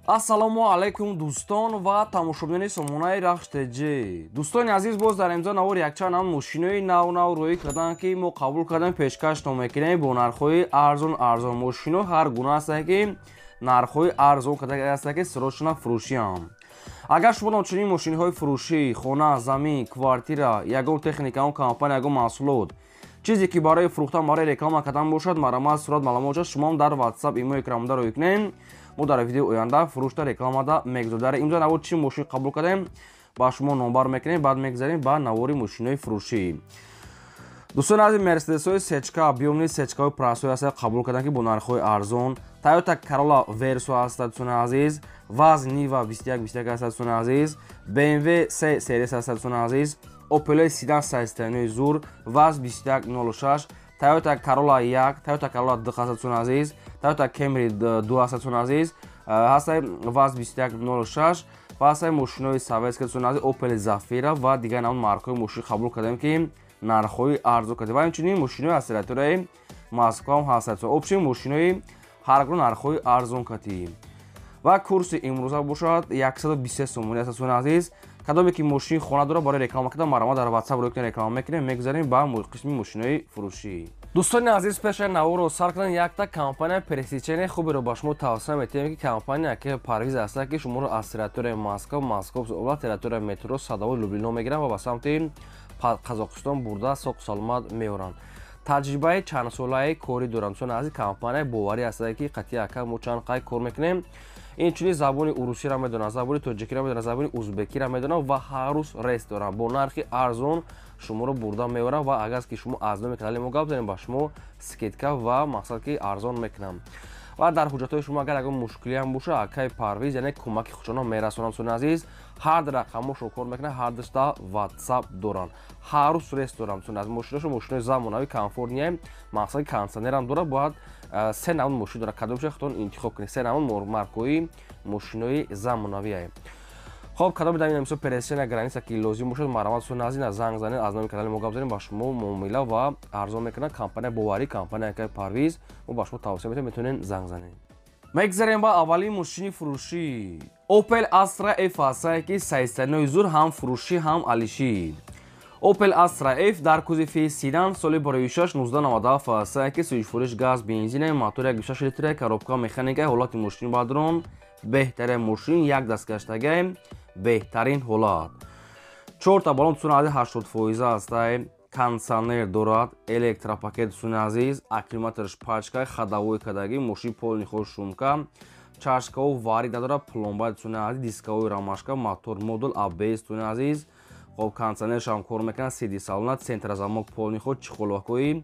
ассалому алайкум дӯстон ва тамошобинони сомонаи рахш теҷи. Дӯстони азиз, боз дар имзо навори якчанд нам мошинои нав рӯй кардан ки мо қабул кардем пешкаш мекунем бо нархҳои арзон. Мошино ҳар гуна ҳастанд ки нархҳои арзон карда ҳастанд ки срочно фурӯшиам. Агар шумо ночунин мошиниҳои фурӯшӣ, хона, замин, квартира, ягон техника, ягон компания, ягон маҳсулот, чизе ки барои фурӯхтан, барои реклама кардан бошад, маромад сурат маълумот шумо дар WhatsApp имо экранда рӯй кунем. мо дар видеои оянда фурӯшта рекламада мегузорем. Дар имзо навор чӣ мошин қабул кардем, ба шумо номбар мекунем, баъд мегзарем ба навори мошинои фурӯшӣ. дӯстони азиз, мерседесҳои сечка, биёмни сечкаҳои прасҳои ҳастанд қабул кардан ки бо нархҳои арзон. Toyota Corolla Verso ҳастад дӯстони азиз, Vaz Niva 21 ҳастад дӯстони азиз, BMW 3 серис ҳастад дӯстони азиз, Opel Sedan 139 зур, Vaz 2106, Toyota Corolla 1, Toyota Corolla 2 ҳастад дӯстони азиз, Toyota Camry 2 ҳастад дӯстони азиз, ҳастаи Vaz 2106 ва ҳастаи мошинои советска дӯстони азиз, Opel Zafira ва дигар навъи маркаҳои мошин қабул кардем ки нархҳои арзон кардем. Ва инчунин мошинои акселератораи Москва ҳам ҳастад. Обшин мошинои ҳар гуна нархҳои арзон кардем. ва курси имрӯза бошад 123 сомонӣ ҳастад дӯстони азиз. Кадоме ки мошин хона дорад барои реклама кардан маромад дар WhatsApp рӯй кунем, реклама мекунем, мегзарем ба қисми мошинои фурӯшӣ. дӯстони азиз, пешаи наворро сар кардан якта компания пресичени хуберо ба шумо тавсия метиҳем ки компания ки парвиз аст ки шуморо аз территорияи Москва ва территорияи метро Садовои Люблино мегиранд ва ба самти Қазоқистон бурда соқ саломат меоранд. таҷрибаи чандсолаи корӣ доранд. Дӯстони азиз, компания боварӣ аст ки қати ака мо чанд қай кор мекунем. Инчунин забони урусиро медонанд, забони тоҷикиро медонанд, забони узбекиро медонанд ва ҳар рӯз рейс доранд. Бо нархи арзон шуморо бурда меоранд ва агар ки шумо аз номи канали мо гап занем, ба шумо скидка ва мақсад ки арзон мекунам. ва дар ҳуҷҷатҳои шумо агар ягон мушкиле ҳам боша, акаи парвиз яъне кӯмаки худшона мерасонанд. дӯстони азиз, ҳар рақамошро кор мекунанд, ҳар дашта WhatsApp доранд. ҳар рӯз рейс доранд. дӯстони азиз, мошинашон мошинои замонавӣ комфортнияи мақсад ки кондитсионерам дорад. Бояд се навъи мошин дорад. Кадомашро хотон интихоб кунед. Се навъи маркаҳои мошинои замонавие. хоб, кадоми дар мисол пересечения граница ки лозим бошад, маромад дӯстони азиз, занг занед, аз номи канали мо гап занем, ба шумо муомила ва арзон мекунад. Компания боварӣ, компания акаи парвиз, мо ба шумо тавсия метавонем, метавонен занг занед. мегзарем ба аввалин мошини фурӯшӣ. Opel Astra F ҳастае ки 309 зур, ҳам фурӯшӣ, ҳам алишӣ. Opel Astra F дар кузофи седан, соли барои 6 1997 ҳастае ки суҷфурӯш газ, бензин, мотори 1.6 литр, коробка механика, ҳолати мошини бадрон, беҳтарин мошин, як дастгаштаги, беҳтарин ҳолат. 4 та балон дӯстони азиз 80% ҳастае, кондитсионер дорад, электропакет дӯстони азиз, аккумуляторш пачка, ходовой кадаги, мошин полни хош шумка, чашкаҳо варид надорад, пломба дӯстони азиз, дискаҳои рамашка, мотор модул, ABS дӯстони азиз. хоб, кондитсионерш ҳам кор мекунад, CD салона, центрозамок полни ход, чихолвакҳои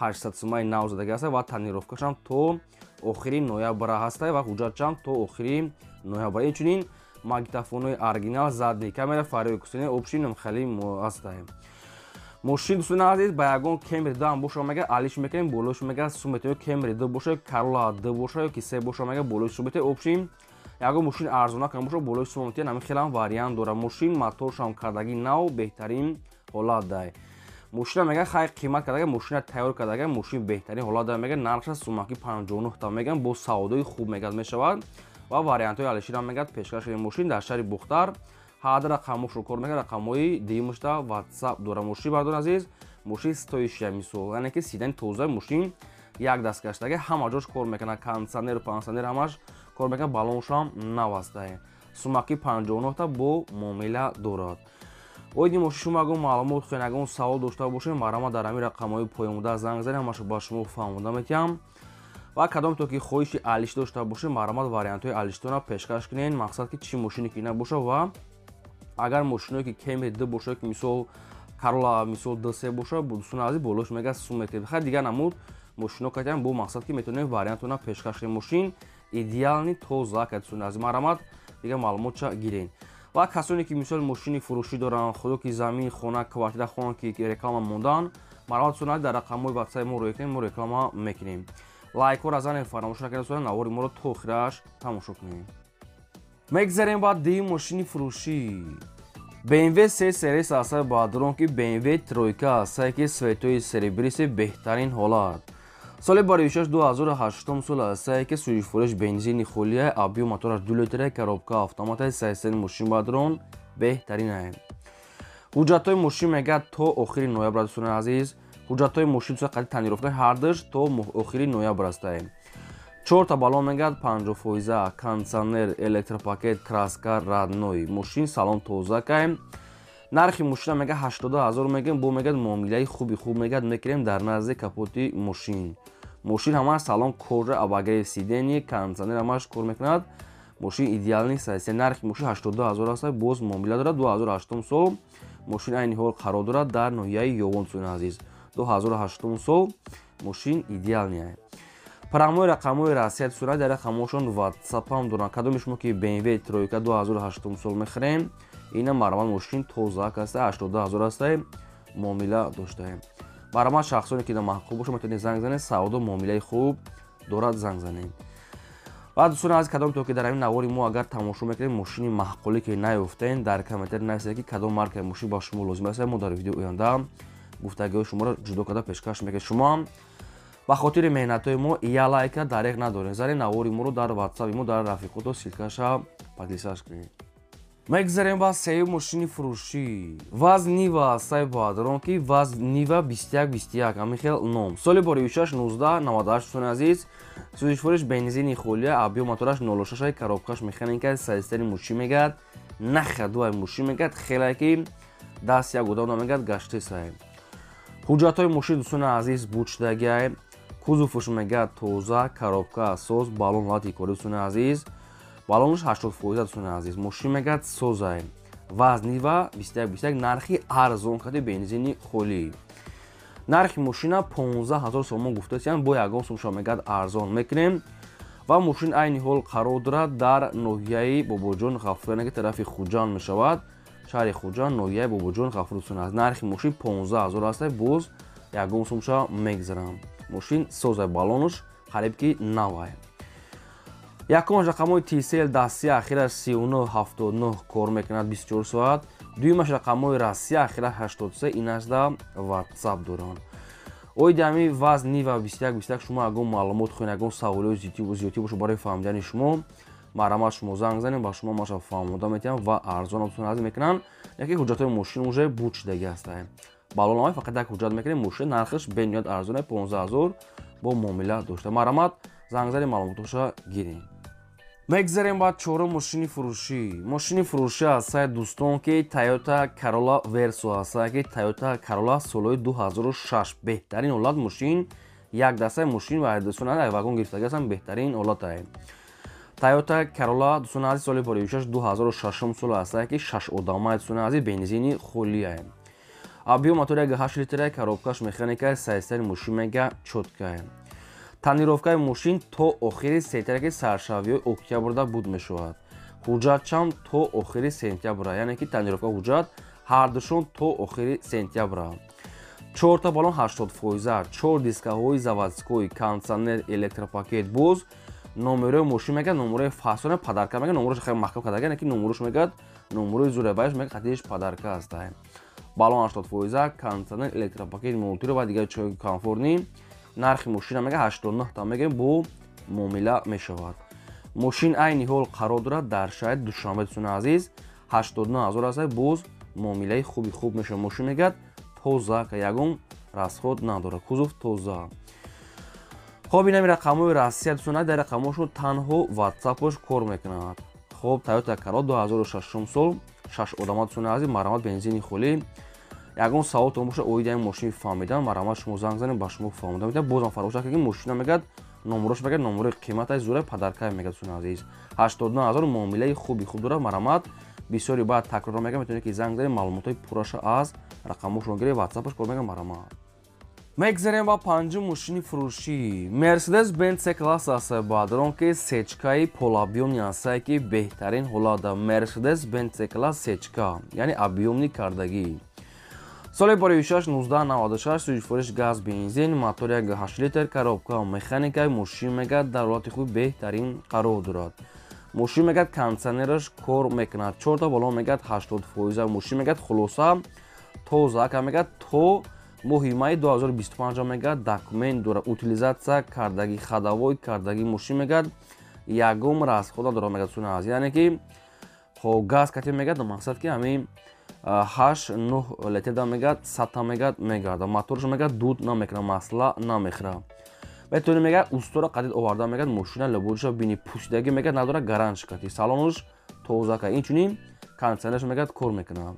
800 сумаи нав задаги ҳаста ва тонировкашам то охири ноябр ҳастае ва ҳуҷҷатшам то охири ноябр. Инчунин магнитофонҳои оригинал, задни камера, фарои кусони обшин хеле ҳастае. мошин дӯстони азиз, ба ягон Camry 2 ҳам боша мегар алиш мекунем, болош мегар сум метавонед Camry 2 боша, Corolla 2 боша, ки 3 боша мегар болош сум метавонед обшин. ягон мошин арзона кам боша, болош сум метавонед, ҳамин хеле ҳам вариант дора. мошин моторшам кардаги нав, беҳтарин ҳолат дай. мошина мегар хай қимат кардаги, мошина тайёр кардаги, мошин беҳтарин ҳолат дай мегар, нархаш сумаки 59 та меган, бо савдои хуб мегад мешавад ва вариантҳои алиширам мегад пешкаш кардем. мошин дар шаҳри Бухтар, ҳад рақамошро кор мекунад, рақамҳои диюмашта WhatsApp дора. мошин бардон азиз, мошин стоящая мисол, яъне ки сидани тоза мошин, як дастгаштаги, ҳама ҷош кор мекунад, кондитсионер, пансионер ҳамаш кор мекунад, балоншам нав ҳастае. сумаки 59 та бо муомила дорад. оиди мошин шумо ягон маълумот хоҳед, ягон савол дошта бошед, маромад дар ҳамин рақамҳои поямуда занг занед, ҳамашро ба шумо фаҳмода метиҳам. ва кадом то ки хоҳиши алиш дошта бошед, маромад вариантҳои алиштона пешкаш кунед, мақсад ки чӣ мошине ки набоша. ва агар мошиное ки Camry 2 боша, ки мисол Corolla мисол 2 боша, дӯстони азиз, болош мегар сум метавонед. хай дигар намуд мошино кардем, бо мақсад ки метавонем вариантона пешкаш кунем. мошин идеални тоза кад дӯстони азиз, маромад дигар маълумотша гирен. ва касоне ки мисол мошини фурӯшӣ доранд, худо ки замин, хона, квартира хонанд ки реклама мондан, маромад дӯстони азиз, дар рақамҳои WhatsApp мо рӯй кунем, мо реклама мекунем. лайкҳоро занед, фаромӯш накунед дӯстони, навори моро то охираш тамошо кунед. мегзарем ба дим мошини фурӯшӣ. BMW 3 серис ҳастае баъдрон ки BMW тройка ҳастае ки светои серебриси беҳтарин ҳолат. соли бори 2008 сол астае ки сӯзиш фурӯш бензини холия объем мотораш 2 литра коробка автомата сайстани мошин бадрон беҳтарин ай. ҳуҷҷатҳои мошин мегӯяд то охири ноябр дӯстони азиз. ҳуҷҷатҳои мошин қадри танировкаи ҳардаш то охири ноябр астае. 4 та баллон мегӯяд 50%, кондитсионер, электропакет, краска, радной. Мошин салон тоза кай. нархи мошина мега 80000 мегӯям, бо мегӯяд муомилаи хуби хуб мегӯяд мекунем дар назди капоти мошин. мошин ҳамаш салон кожа абагреи сидени, кондитсионер ҳамаш кор мекунад. мошин идеални сайси. нархи мошин 80000 аст, боз муомила дорад. 2008 сол мошин айни ҳол қарор дорад дар ноҳияи ёвон дӯстони азиз. 2008 сол мошин идеални ай. парамои рақамҳои расия дӯстони дар рақамҳошон WhatsApp ҳам доранд. кадоми шумо ки BMW тройка 2008 сол мехарем, ина маромад мошин тоза аст, 80000 аст, муомила доштаем. маромад шахсоне ки дар маҳқул бошад метавонед занг занед, савдо муомилаи хуб дорад, занг занед. ва дӯстони азиз, кадом то ки дар ҳамин навори мо агар тамошо мекунем мошини маҳқулӣ ки наёфтем, дар комментар нависед ки кадом маркаи мошин ба шумо лозим аст. мо дар видеои оянда гуфтагиҳои шуморо ҷудо карда пешкаш мекунем. шумо ҳам ба хотири меҳнатҳои мо я лайка дареғ надоред. зари навори моро дар WhatsApp мо дар рафиқото силкаша подписаш кунед. мегзарем ба сеюм мошини фурӯшӣ. ваз нива сай бадрон ки ваз нива 2121 амихел ном. соли бори 26/19/98 дӯстони азиз. сӯзиш фурӯш бензини холия, объем мотораш 0.6, коробкаш механика, сайстани мошин мегӯяд наха дуай мошин мегӯяд хеле ки даст як одам мегӯяд гашти сай. ҳуҷҷатҳои мошин дӯстони азиз бучдаги ай. кузуфаш мегӯяд тоза, коробка асос, баллон ҳолати кори дӯстони азиз. баллонаш 80% дӯстони азиз. мошин мегӯяд созай. ваз нива 2121, нархи арзон кади бензини холӣ. нархи мошина 15000 сомон гуфтасиян, бо ягон сум шумо мегӯяд арзон мекунем. ва мошин айни ҳол қарор дорад дар ноҳияи бобоҷон ғафур, яъне ки тарафи хуҷанд мешавад. шаҳри хуҷанд, ноҳияи бобоҷон ғафур дӯстони азиз. нархи мошин 15000 аст, боз ягон сумша мегзарам. мошин созай, баллонаш қариб ки навай. якумаш рақамҳои TCL дастии ахираш 3979 кор мекунад 24 соат. дуюмаш рақамҳои Россия ахираш 83, инаш да WhatsApp доранд. оиди ҳамин ваз нива 2121 шумо ягон маълумот хоҳед, ягон саволои зиёдӣ бошад барои фаҳмидани шумо, маромад шумо занг занед, ба шумо маша фаҳмода метавонам ва арзон дӯстони азиз мекунанд. яке ҳуҷҷатҳои мошин уже бучдаги ҳастанд. баллонҳои фақат як ҳуҷҷат мекунем, мошин нархаш бениҳоят арзон 15000 бо муомила дошта. маромад занг занед, маълумотоша гиред. мегзарем ба чорум мошини фурӯшӣ. мошини фурӯшӣ ҳастае дӯстон ки Toyota Corolla Verso ҳастае ки Toyota Corolla солҳои 2006 беҳтарин ҳолат мошин, як дастаи мошин ва дӯстони вагон гирифтаги ҳастанд, беҳтарин ҳолатае. Toyota Corolla дӯстони азиз соли бори 2006 сол ҳастае ки 6 одамаи дӯстони азиз бензини холияе. объем мотори 8 литра, коробкаш механика, сайстани мошин мега чоткае. танировкаи мошин то охири сентябр, саршавиҳои октябрда буд мешавад. ҳуҷҷатчам то охири сентябр, яъне ки танировка ҳуҷҷат ҳардушон то охири сентябр. 4 та баллон 80%, 4 дискаҳои заводской, кондитсионер, электропакет, боз номерои мошин мегӯяд номерои фасоне падарка мегӯяд, номерош хеле маҳкам кардага, яъне ки номерош мегӯяд номерои зурабаиш мегӯяд қадиш падарка аст. баллон 80%, кондитсионер, электропакет, мултиро ва дигар чиzoи комфортни. нархи мошина мега 89 та мегӯем, бо муомила мешавад. мошин айни ҳол қарор дорад дар шаҳри душанбе дӯстони азиз. 89000 аст, боз муомилаи хуби хуб мешавад. мошин мегӯяд тоза ка ягон расход надорад, кузов тоза. хоб ин ҳамин рақамҳои Россия дӯстони дар рақамҳошон танҳо WhatsApp-ош кор мекунад. хоб Toyota Corolla 2006 сол 6 одама дӯстони азиз, маромад бензини холӣ. ягон саволтон боша оиди ҳамин мошини фаҳмидан, маромад шумо занг занед, ба шумо фаҳмода метавонад. бозам фаромӯш накунед ки мошина мегӯяд номерош мегӯяд номерои қиматаи зура падарка мегӯяд дӯстони азиз. 89000 муомилаи хуби хуб дорад. маромад бисёри баъд такрора мегӯям, метавонед ки занг занед, маълумотои пурраша аз рақамҳошон гиред, WhatsApp-ош кор мегӯям маромад. мегзарем ба панҷум мошини фурӯшӣ. Mercedes-Benz C-класс астае баъдрон ки сечкаи полобъёмни астае ки беҳтарин ҳолата. Mercedes-Benz C-класс сечка, яъне объёмни кардагӣ. соли бори 26/19/96 сӯзиш фурӯш газ бензин, мотори 8 литр, коробка механикаи мошин мегӯяд дар ҳолати хуби беҳтарин қарор дорад. мошин мегӯяд кондитсионераш кор мекунад. 4 та баллон мегӯяд 80%, мошин мегӯяд хулоса тоза ка мегӯяд то моҳимаи 2025 мегӯяд документ дорад, утилизатсия кардаги хадовои кардаги мошин мегӯяд ягон расхода дорад мегӯяд дӯстони азиз, яъне ки хоб газ кате мегӯяд мақсад ки ҳамин 8-9 литр да мегӯяд 100 мегӯяд мегардад, моторш мегӯяд дуд намекунад, масъала намехӯрад. метавони мегӯяд устора қадид оварда мегӯяд мошина лободиша бини пусидаги мегӯяд надора гарант кати салонш тоза кай, инчунин кондитсионерш мегӯяд кор мекунад.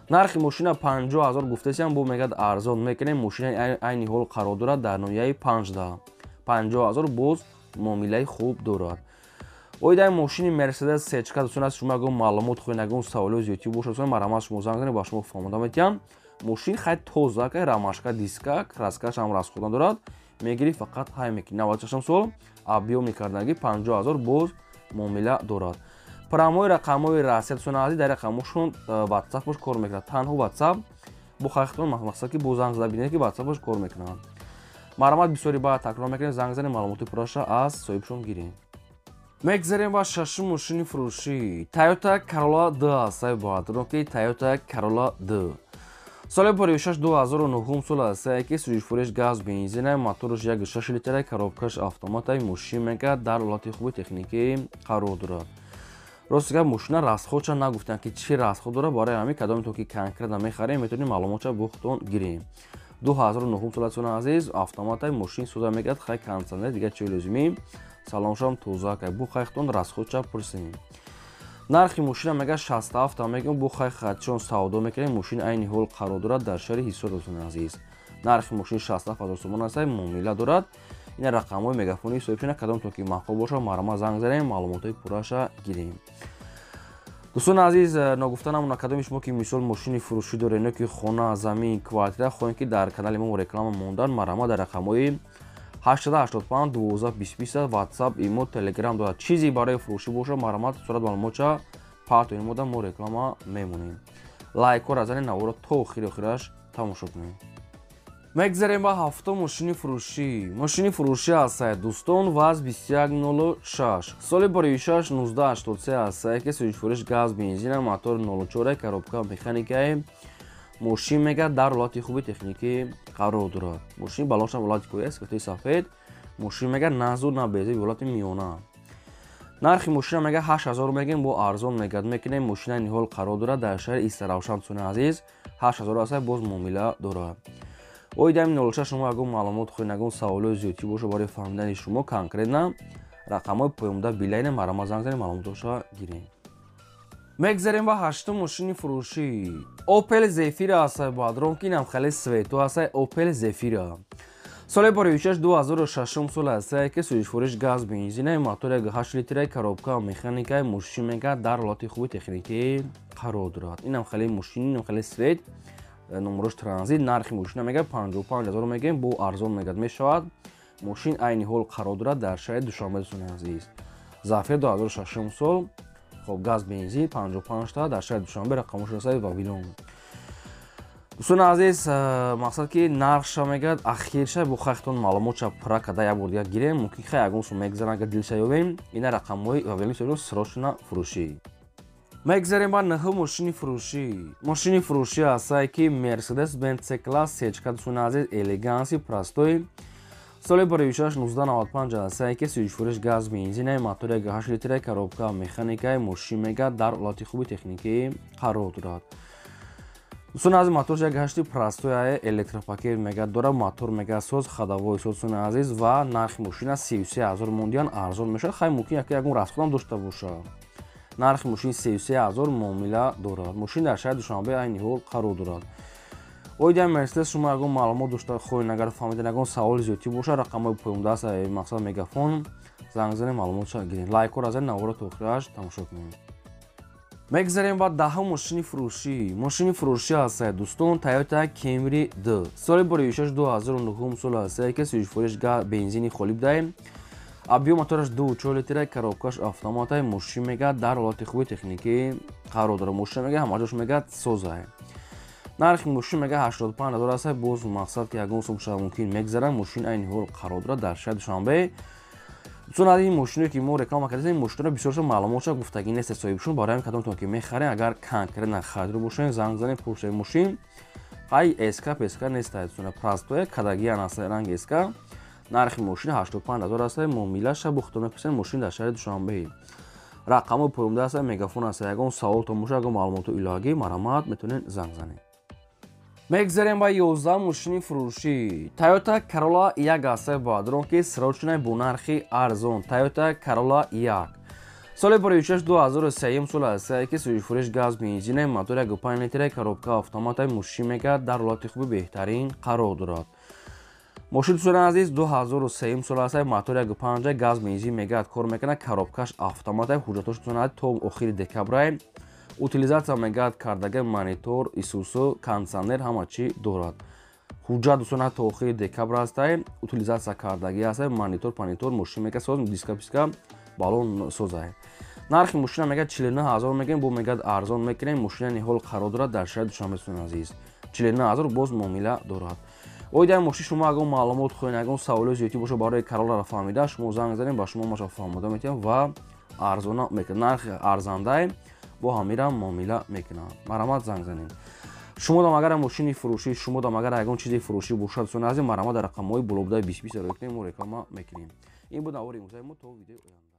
нархи мошина 50 000 гуфтасиям бо мегӯяд арзон мекунем, мошина айни ҳол қарор дорад дар ноҳияи 15 50 000 боз муомилаи хуб дорад. оидаи мошини мерседес сечка дӯстон аст шумо ягон маълумот хоҳед ягон саволои зиёдтӣ бошад дӯстон марамаз шумо занг занед ба шумо фаҳмода метиҳам. мошин хай тоза кай рамашка диска краскаш ҳам расхода дорад, мегири фақат ҳай мекунӣ 98 сол объёми кардагӣ 50 000 боз муомила дорад. промои рақамҳои расия дӯстон азиз дар рақамҳошон ватсапош кор мекунад, танҳо ватсап бо хайхтон мақсад ки бо занг зада бинед ки ватсапош кор мекунад. марамат бисёри баъд такрор мекунем, занг занед маълумоти пурраша аз соҳибшон гирем. мегзарем ба шашум мошини фурӯшӣ Toyota Corolla D аст баъдроки Toyota Corolla D. соли бори 6-2009 сол аст ки сӯзишфурӯш газ бензина, моторш 1.6 литр, коробкаш автоматаи мошин мегӯяд дар ҳолати хуби техникӣ қарор дорад. рости гап мошина расходша нагуфтанд ки чӣ расход дорад, барои ҳамин кадоме ки конкретно мехарем метавонем маълумотша бо худтон гирем. 2009 сол дӯстони азиз автоматаи мошин соза мегӯяд, хай кондитсионер дига чӣ лозимӣ, салоншам тоза кай, бо хай худтон расходша пурсем. нархи мошина мегӯяд 67 мегӯям, бо хай хатчон савдо мекунем, мошин айни ҳол қарор дорад дар шаҳри ҳисор дӯстони азиз. нархи мошин 67 000 сомон аст, муомила дорад. ина рақамҳои мегафони соҳибшона кадомтон ки махол бошад марама занг занем, маълумотои пурраша гирем. дӯстони азиз, нагуфта намона кадоми шумо ки мисол мошини фурӯшӣ доред, ё ки хона, замин, квартира хоҳем ки дар канали мо реклама мондан, марама дар рақамҳои 885 12 20 ватсап, имо, телеграм дорад. чизе барои фурӯшӣ бошад, марамат сурат маълумотша пахт намода мо реклама мемонем. лайкҳоро занед, навора то охири охираш тамошо кунем. мегзарем ба ҳафтум мошини фурӯшӣ. мошини фурӯшӣ аст дӯстон ВАЗ 2106 соли бори 6 1983 аст ки сӯзишфурӯш газ бензина, мотор 04, коробка механикаи мошин мегӯяд дар ҳолати хуби техникӣ қарор дорад. мошин балоншам ҳолати кояст, катои сафед, мошин мегӯяд на зуд на бези, ҳолати миёна. нархи мошина мегӯяд 8000 мегӯем, бо арзон мегӯяд мекунем, мошина айни ҳол қарор дорад дар шаҳри Истаравшан дӯстони азиз, 8000 аст, боз муомила дорад. оидаи 06 шумо ягон маълумот хоҳед, ягон саволои зиёдтӣ бошад барои фаҳмидани шумо конкретна, рақамҳои поёмда билайна марама занг занед, маълумотоша гирем. мегзарем ба ҳаштум мошини фурӯшӣ Opel Zafira аст баъдрон ки инам хеле свето аст. Opel Zafira соли бори 2006 сол аст ки сӯзишфурӯш газ бензина, мотор 1.8 литр, коробка механикаи мошин мегӯяд дар ҳолати хуби техникӣ қарор дорад. инам хеле мошин, инам хеле свет, номерош транзит. нархи мошина мегӯяд 55000 мегӯем, бо арзон мегӯяд мешавад. мошин айни ҳол қарор дорад дар шаҳри Душанбе дӯстони азиз. Zafira 2006 сол, хоб газ бензин 55 та дар шаҳри Душанбе, рақамош аст Вавилон. дӯстони азиз, мақсад ки нархша мегӯяд ахирша бо хайхтон маълумотша пурра када як бор дига гирем, мумкин хай ягон сум мегзарам, агар дилша ёбем, ина рақамҳои Вавилони соҳибон срочна фурӯшӣ. мегзарем ба наҳум мошини фурӯшӣ. мошини фурӯшӣ аст ки Mercedes-Benz C-Class сечка дӯстони азиз, элеганси простой. соли бори 1995 аст ки сӯзишфурӯш газ бензина, мотор 1.8 литр, коробка механикаи мошин мегӯяд дар ҳолати хуби техникӣ қарор дорад. дӯстони азиз, моторш 1.8 простой электропакет мегӯяд дорад, мотор мегӯяд соз, хадовои соз дӯстони азиз ва нархи мошина 33000 мондиян, арзон мешавад. хай мумкин ягон расходам дошта бошад. нархи мошин 33000 муомила дорад. мошин дар шаҳри Душанбе айни ҳол қарор дорад. оидаи Мерседес шумо ягон маълумот дошта хоҳед, агар фаҳмидед ягон саволи зиёдтӣ бошад, рақамҳои поёмда аст, мақсад мегафон, занг занед, маълумотша гирем. лайкҳоро занед, навора то охираш тамошо кунем. мегзарем ба даҳум мошини фурӯшӣ. мошини фурӯшӣ аст дӯстон Toyota Camry D. соли бори 6-2009 сол аст ки сӯзишфурӯш газ бензини холиб даем. объём мотораш 2.4 литр, коробкаш автоматаи мошин мегӯяд дар ҳолати хуби техникӣ қарор дорад. мошина мегӯяд ҳамаҷош мегӯяд соза. нархи мошин мегӯяд 85000 аст, боз мақсад ки ягон сум шуда мумкин мегзарам. мошин айни ҳол қарор дорад дар шаҳри Душанбе. дӯстон аз ин мошине ки мо реклама кардем, мошинро бисёрша маълумотша гуфтагӣ нест соҳибшон, барои ҳамин кадомтон ки мехарем, агар конкретна харидор бошем, занг занем, пурсем мошин ҳай эска нестаед суна простое кадагия наста ранг эска нархи мошина 85000 аст муомилаша бухтона писен мошина дар шаҳри Душанбе рақамо поёмда аст мегафон аст ягон савол томоша ягон маълумоту иловагӣ маромат метавонед занг занед. мегзарем ба 11 мошини фурӯшӣ Toyota Corolla 1 аст баъдро ки срочная бо нархи арзон Toyota Corolla 1 соли барои 2003 сол аст ки сӯзишфурӯш газ бензин мотор 1.5 литр коробка автомата мошин мегӯяд дар ҳолати хуби беҳтарин қарор дорад. мошин дӯстони азиз 2003 сол аст мотор 1.5 газ бензин мегӯяд кор мекунад коробкаш автомата ҳуҷҷатош дӯстон то охири декабр утилизатсия мегӯяд кардага монитор исусу кондитсионер ҳама чӣ дорад ҳуҷҷат дӯстон то охири декабр аст утилизатсия кардагӣ аст монитор панитор мошин мека соз диска писка балон соза нархи мошина мегӯяд 49000 мегӯем бо мегӯяд арзон мекунем мошина ниҳол қарор дорад дар шаҳри Душанбе дӯстони азиз 49000 боз муомила дорад. оида мошин шумо ягон маълумот хоҳед ягон саволи зиёдӣ боша барои Corolla фаҳмида шумо занг занед ба шумо маша фаҳмода метавонам ва арзона мекунам нархи арзанда бо ҳамира муомила мекунам маромат занг занед. шумо дам агар мошини фурӯшӣ шумо дам агар ягон чизи фурӯшӣ бошад дӯстони азиз маромат дар рақамҳои болобудаи 2020 рӯй кунем мо реклама мекунем. ин буд навори имрӯзаи мо то видеои оянда.